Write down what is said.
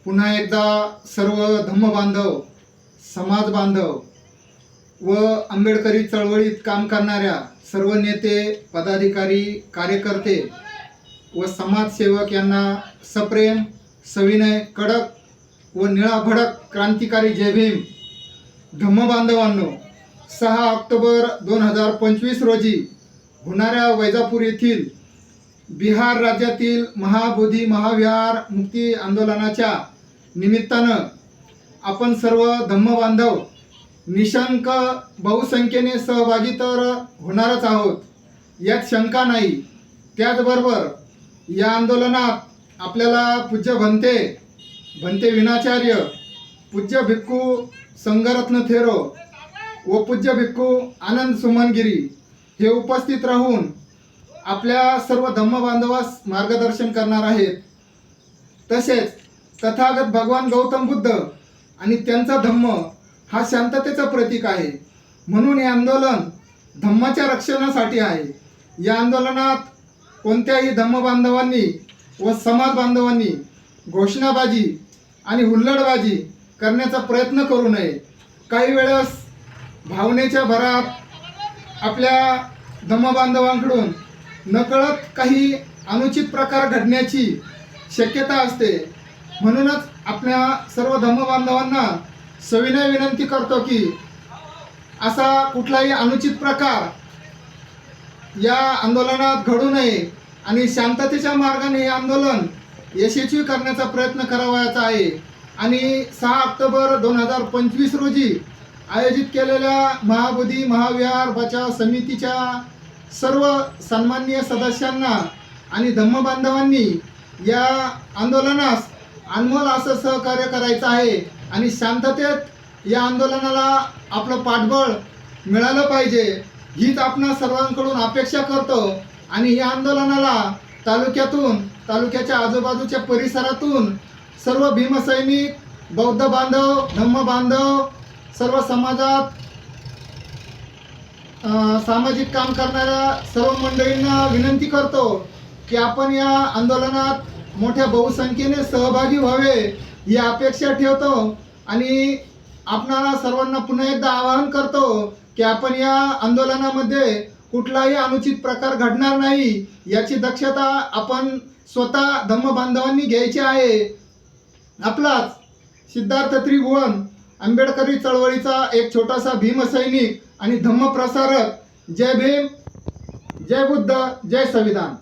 पुन्हा एकदा सर्व धम्म बांधव, समाज बांधव व आंबेडकरी चळवळीत काम करणाऱ्या सर्व नेते, पदाधिकारी, कार्यकर्ते व समाजसेवक यांना सप्रेम, सविनय, कडक व निळाभडक क्रांतिकारी जय भीम. धम्म बांधवांनो, 6 ऑक्टोबर 2025 रोजी होणाऱ्या वैजापूर येथील बिहार राज्यातील महाबोधी महाविहार मुक्ती आंदोलनाच्या निमित्तानं आपण सर्व धम्म बांधव निशंक बहुसंख्येने सहभागी तर होणारच आहोत, यात शंका नाही. त्याचबरोबर या आंदोलनात आपल्याला पूज्य भंते विनाचार्य, पूज्य भिक्खू संगरत्न थेरो व पूज्य भिक्खू आनंद सुमनगिरी हे उपस्थित राहून आपल्या सर्व धम्म बांधवास मार्गदर्शन करणार आहेत. तसेच तथागत भगवान गौतम बुद्ध आणि त्यांचा धम्म हा शांततेचं प्रतीक आहे, म्हणून हे आंदोलन धम्माच्या रक्षणासाठी आहे. या आंदोलनात कोणत्याही धम्म बांधवांनी व समाज बांधवांनी घोषणाबाजी आणि हुल्लडबाजी करण्याचा प्रयत्न करू नये. काही वेळेस भावनेच्या भरात आपल्या धम्म बांधवांकडून नकळत काही अनुचित प्रकार घडण्याची शक्यता असते. म्हणूनच आपल्या सर्व धम्म बांधवांना सविनय विनंती करतो की असा कुठलाही अनुचित प्रकार या आंदोलनात घडू नये आणि शांततेच्या मार्गाने हे आंदोलन यशस्वी करण्याचा प्रयत्न करावयाचा आहे. आणि 6 ऑक्टोबर 2025 रोजी आयोजित केलेल्या महाबोधी महाविहार बचाव समितीच्या सर्व सन्माननीय सदस्यांना आणि धम्म बांधवांनी या आंदोलनास अनमोल असं सहकार्य करायचं आहे आणि शांततेत या आंदोलनाला आपलं पाठबळ मिळालं पाहिजे, हीच आपणा सर्वांकडून अपेक्षा करतो. आणि या आंदोलनाला तालुक्याच्या आजूबाजूच्या परिसरातून सर्व भीमसैनिक, बौद्ध बांधव, धम्म बांधव, सर्व समाजात सामाजिक काम करणाऱ्या सर्व मंडळींना विनंती करतो की आपण या आंदोलनात मोठ्या बहुसंख्येने सहभागी व्हावे ही अपेक्षा ठेवतो. आणि आपणाला सर्वांना पुन्हा एकदा आवाहन करतो की आपण या आंदोलनामध्ये कुठलाही अनुचित प्रकार घडणार नाही याची दक्षता आपण स्वतः धम्म बांधवांनी घ्यायची आहे. आपलाच सिद्धार्थ त्रिभुवन आंबेडकरी चळवळीचा एक छोटासा भीमसैनिक आणि धम्म प्रसारक. जय भीम, जय बुद्ध, जय संविधान.